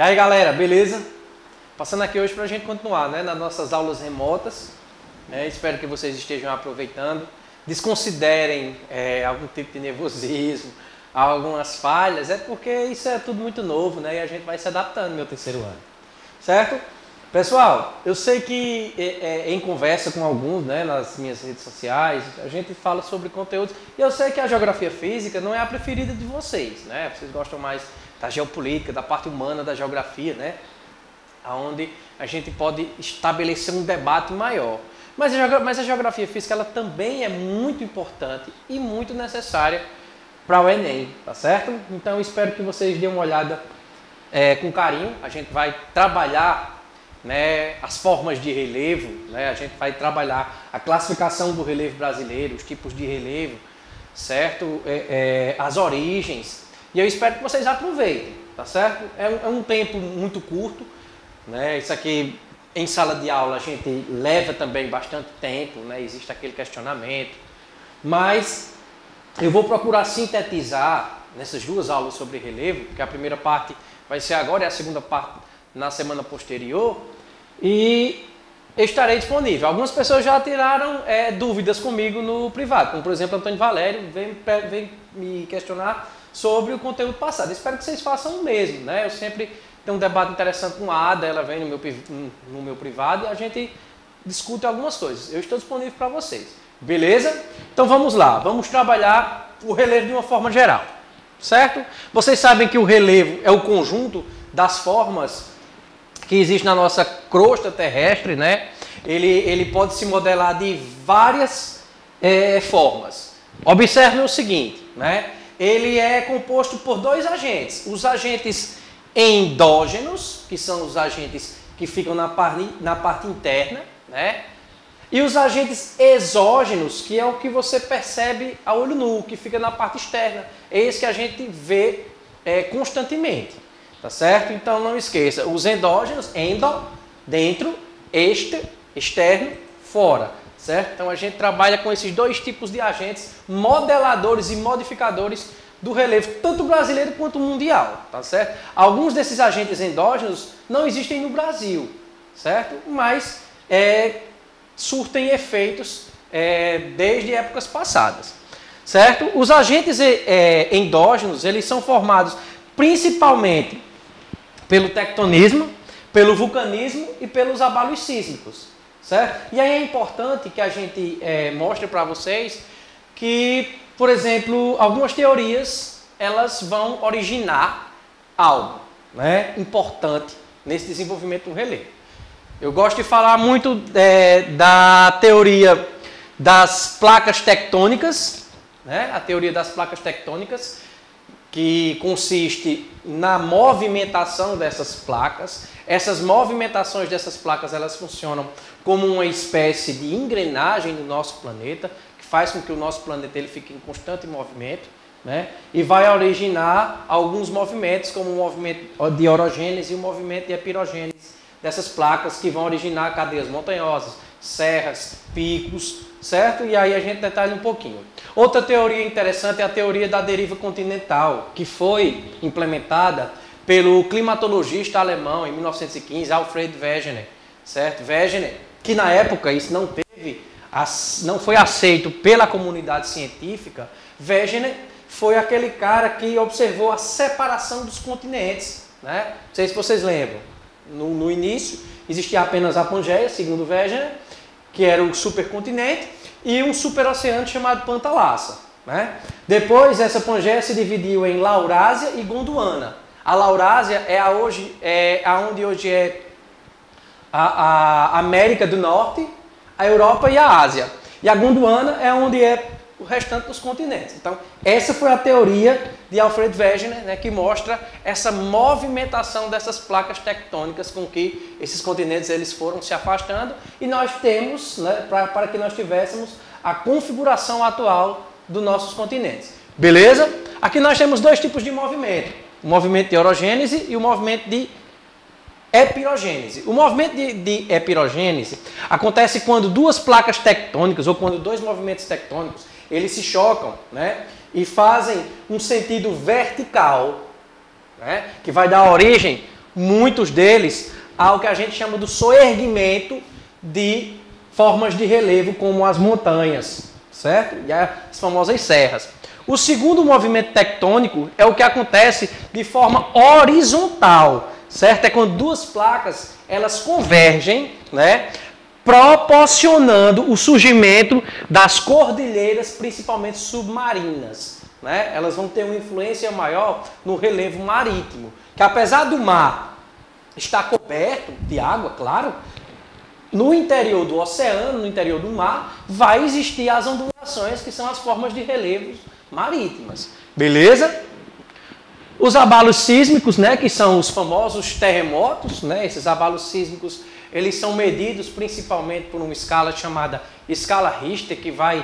E aí galera, beleza? Passando aqui hoje para a gente continuar, né, nas nossas aulas remotas, né? Espero que vocês estejam aproveitando. Desconsiderem algum tipo de nervosismo, algumas falhas, é porque isso é tudo muito novo, né? E a gente vai se adaptando no meu terceiro ano, certo? Pessoal, eu sei que em conversa com alguns, né, nas minhas redes sociais, a gente fala sobre conteúdos, e eu sei que a geografia física não é a preferida de vocês, né? Vocês gostam mais da geopolítica, da parte humana da geografia, né? Onde a gente pode estabelecer um debate maior. Mas a geografia física ela também é muito importante e muito necessária para o Enem, tá certo? Então eu espero que vocês dêem uma olhada com carinho. A gente vai trabalhar, né, as formas de relevo, né? A gente vai trabalhar a classificação do relevo brasileiro, os tipos de relevo, certo? As origens. E eu espero que vocês aproveitem, tá certo? É um tempo muito curto, né? Isso aqui em sala de aula a gente leva também bastante tempo, né? Existe aquele questionamento, mas eu vou procurar sintetizar nessas duas aulas sobre relevo, porque a primeira parte vai ser agora e a segunda parte na semana posterior, e eu estarei disponível. Algumas pessoas já tiraram dúvidas comigo no privado, como por exemplo Antônio Valério vem me questionar sobre o conteúdo passado. Eu espero que vocês façam o mesmo, né? Eu sempre tenho um debate interessante com a Ada, ela vem no meu privado e a gente discute algumas coisas. Eu estou disponível para vocês, beleza? Então vamos lá, vamos trabalhar o relevo de uma forma geral, certo? Vocês sabem que o relevo é o conjunto das formas que existe na nossa crosta terrestre, né? Ele pode se modelar de várias formas. Observem o seguinte, né? Ele é composto por dois agentes. Os agentes endógenos, que são os agentes que ficam na parte interna, né? E os agentes exógenos, que é o que você percebe a olho nu, que fica na parte externa. É esse que a gente vê constantemente, tá certo? Então não esqueça, os endógenos, endo, dentro, externo, fora, certo? Então a gente trabalha com esses dois tipos de agentes modeladores e modificadores do relevo, tanto brasileiro quanto mundial, tá certo? Alguns desses agentes endógenos não existem no Brasil, certo? Mas surtem efeitos desde épocas passadas, certo? Os agentes endógenos, eles são formados principalmente pelo tectonismo, pelo vulcanismo e pelos abalos sísmicos, certo? E aí é importante que a gente mostre para vocês que, por exemplo, algumas teorias elas vão originar algo, né, importante nesse desenvolvimento do relevo. Eu gosto de falar muito da teoria das placas tectônicas, né, a teoria das placas tectônicas, que consiste na movimentação dessas placas. Essas movimentações dessas placas elas funcionam como uma espécie de engrenagem do nosso planeta, faz com que o nosso planeta ele fique em constante movimento, né? E vai originar alguns movimentos, como o movimento de orogênese e o movimento de epirogênese dessas placas, que vão originar cadeias montanhosas, serras, picos, certo? E aí a gente detalha um pouquinho. Outra teoria interessante é a teoria da deriva continental, que foi implementada pelo climatologista alemão em 1915, Alfred Wegener, certo? Wegener, que na época isso não foi aceito pela comunidade científica. Wegener foi aquele cara que observou a separação dos continentes, né? Não sei se vocês lembram. No início existia apenas a Pangeia, segundo Wegener, que era o supercontinente, e um superoceano chamado Pantalassa, né? Depois essa Pangeia se dividiu em Laurásia e Gondwana. A Laurásia é aonde hoje é a América do Norte, a Europa e a Ásia. E a Gondwana é onde é o restante dos continentes. Então, essa foi a teoria de Alfred Wegener, né, que mostra essa movimentação dessas placas tectônicas com que esses continentes eles foram se afastando, e nós temos, né, para que nós tivéssemos a configuração atual dos nossos continentes. Beleza? Aqui nós temos dois tipos de movimento. O movimento de orogênese e o movimento de epirogênese. O movimento de epirogênese acontece quando duas placas tectônicas ou quando dois movimentos tectônicos eles se chocam, né, e fazem um sentido vertical, né, que vai dar origem muitos deles, ao que a gente chama do soerguimento de formas de relevo, como as montanhas, certo? E as famosas serras. O segundo movimento tectônico é o que acontece de forma horizontal, certo? É quando duas placas elas convergem, né? Proporcionando o surgimento das cordilheiras, principalmente submarinas, né? Elas vão ter uma influência maior no relevo marítimo, que apesar do mar estar coberto de água, claro, no interior do oceano, no interior do mar, vai existir as ondulações, que são as formas de relevos marítimas. Beleza? Os abalos sísmicos, né, que são os famosos terremotos, né? Esses abalos sísmicos, eles são medidos principalmente por uma escala chamada escala Richter, que vai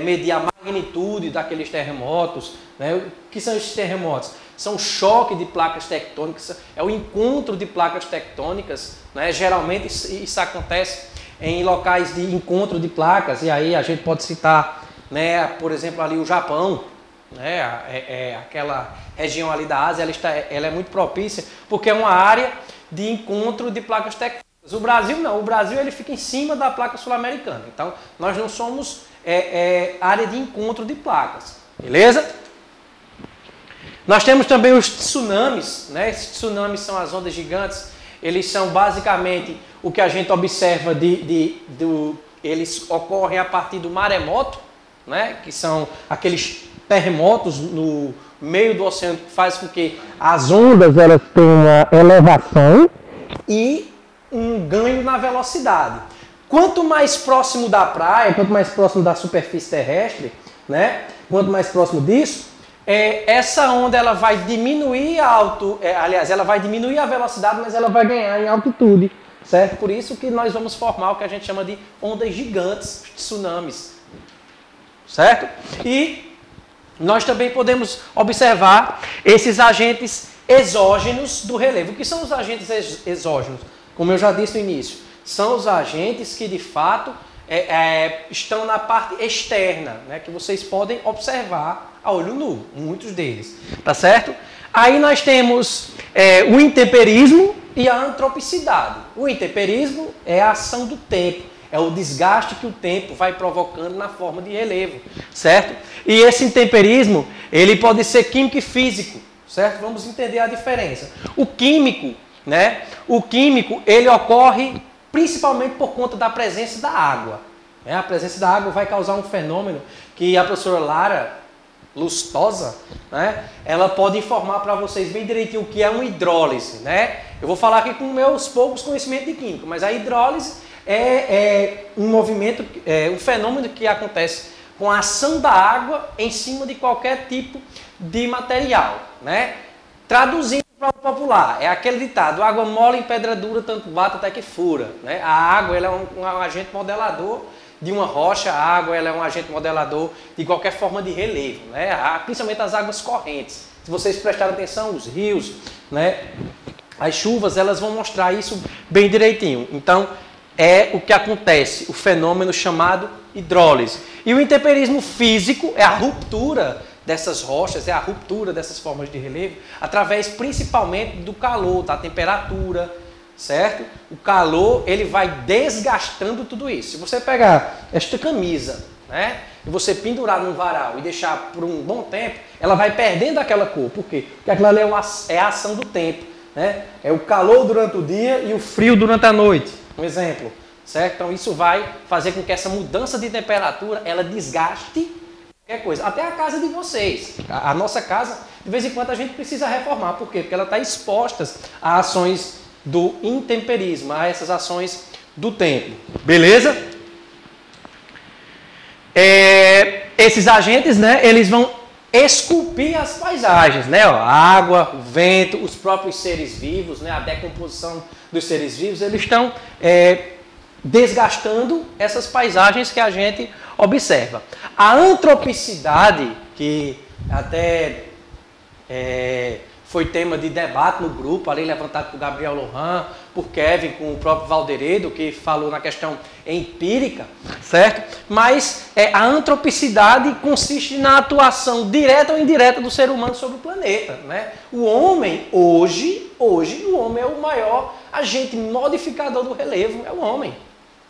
medir a magnitude daqueles terremotos, né? O que são esses terremotos? São o choque de placas tectônicas, é o encontro de placas tectônicas, né? Geralmente isso acontece em locais de encontro de placas, e aí a gente pode citar, né, por exemplo, ali o Japão, né? Aquela região ali da Ásia, ela é muito propícia, porque é uma área de encontro de placas tectônicas. O Brasil não, o Brasil ele fica em cima da placa sul-americana, então nós não somos área de encontro de placas, beleza? Nós temos também os tsunamis, né? Esses tsunamis são as ondas gigantes, eles são basicamente o que a gente observa eles ocorrem a partir do maremoto, né? Que são aqueles terremotos no meio do oceano que faz com que as ondas elas tenham uma elevação e um ganho na velocidade. Quanto mais próximo da praia, quanto mais próximo da superfície terrestre, né? Quanto mais próximo disso, essa onda ela vai diminuir ela vai diminuir a velocidade, mas ela vai ganhar em altitude, certo? Por isso que nós vamos formar o que a gente chama de ondas gigantes, tsunamis, certo? E nós também podemos observar esses agentes exógenos do relevo. O que são os agentes exógenos? Como eu já disse no início, são os agentes que de fato estão na parte externa, né, que vocês podem observar a olho nu, muitos deles, tá certo? Aí nós temos o intemperismo e a antropicidade. O intemperismo é a ação do tempo, é o desgaste que o tempo vai provocando na forma de relevo, certo? E esse intemperismo, ele pode ser químico e físico, certo? Vamos entender a diferença. O químico, né? O químico, ele ocorre principalmente por conta da presença da água. A presença da água vai causar um fenômeno que a professora Lara Lustosa, né, ela pode informar para vocês bem direitinho o que é uma hidrólise. Né? Eu vou falar aqui com meus poucos conhecimentos de química, mas a hidrólise é um movimento, um fenômeno que acontece com a ação da água em cima de qualquer tipo de material. Né? Traduzindo para o popular, é aquele ditado: água mole em pedra dura, tanto bate até que fura. Né? A água ela é um agente modelador de uma rocha, a água ela é um agente modelador de qualquer forma de relevo, né? Principalmente as águas correntes. Se vocês prestarem atenção, os rios, né? As chuvas, elas vão mostrar isso bem direitinho. Então, é o que acontece, o fenômeno chamado hidrólise. E o intemperismo físico é a ruptura dessas rochas, é a ruptura dessas formas de relevo, através principalmente do calor, da temperatura, certo? O calor, ele vai desgastando tudo isso. Se você pegar esta camisa, né, e você pendurar num varal e deixar por um bom tempo, ela vai perdendo aquela cor. Por quê? Porque aquilo ali é a ação do tempo, né? É o calor durante o dia e o frio durante a noite. Um exemplo, certo? Então isso vai fazer com que essa mudança de temperatura, ela desgaste qualquer coisa. Até a casa de vocês. A nossa casa, de vez em quando a gente precisa reformar. Por quê? Porque ela está exposta a ações do intemperismo, a essas ações do tempo. Beleza? Esses agentes, né, eles vão esculpir as paisagens, né? Ó, a água, o vento, os próprios seres vivos, né, a decomposição dos seres vivos, eles estão desgastando essas paisagens que a gente observa. A antropicidade, que até foi tema de debate no grupo, ali levantado por Gabriel Lohan, por Kevin com o próprio Valderedo, que falou na questão empírica, certo? Mas a antropicidade consiste na atuação direta ou indireta do ser humano sobre o planeta, né? O homem, hoje o homem é o maior agente modificador do relevo, é o homem,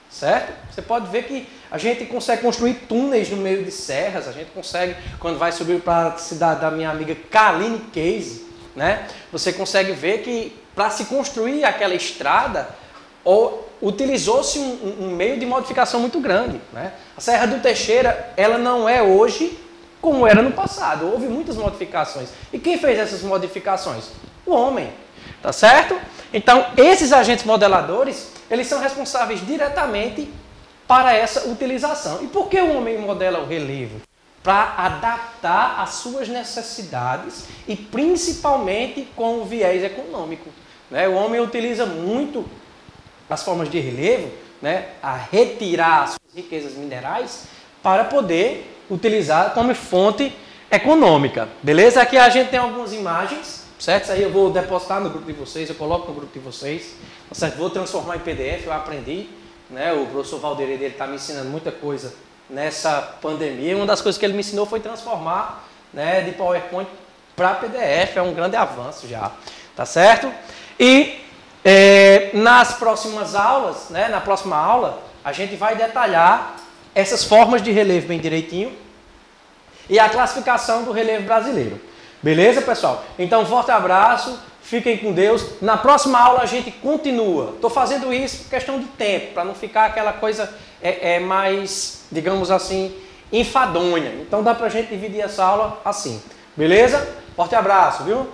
certo? Você pode ver que a gente consegue construir túneis no meio de serras, a gente consegue, quando vai subir para a cidade da minha amiga Kaline Case, né? Você consegue ver que para se construir aquela estrada, utilizou-se um meio de modificação muito grande, né? A Serra do Teixeira, ela não é hoje como era no passado, houve muitas modificações. E quem fez essas modificações? O homem, tá certo? Então, esses agentes modeladores, eles são responsáveis diretamente para essa utilização. E por que o homem modela o relevo? Para adaptar às suas necessidades e principalmente com o viés econômico, né? O homem utiliza muito as formas de relevo, né, a retirar as suas riquezas minerais para poder utilizar como fonte econômica. Beleza? Aqui a gente tem algumas imagens, certo? Isso aí eu vou depositar no grupo de vocês, eu coloco no grupo de vocês, certo? Vou transformar em PDF, eu aprendi, né? O professor Valderedo está me ensinando muita coisa nessa pandemia. Uma das coisas que ele me ensinou foi transformar, né, de PowerPoint para PDF, é um grande avanço já, tá certo? E nas próximas aulas, né, na próxima aula, a gente vai detalhar essas formas de relevo bem direitinho e a classificação do relevo brasileiro. Beleza, pessoal? Então, forte abraço, fiquem com Deus. Na próxima aula a gente continua. Estou fazendo isso por questão de tempo, para não ficar aquela coisa mais, digamos assim, enfadonha. Então dá para a gente dividir essa aula assim. Beleza? Forte abraço, viu?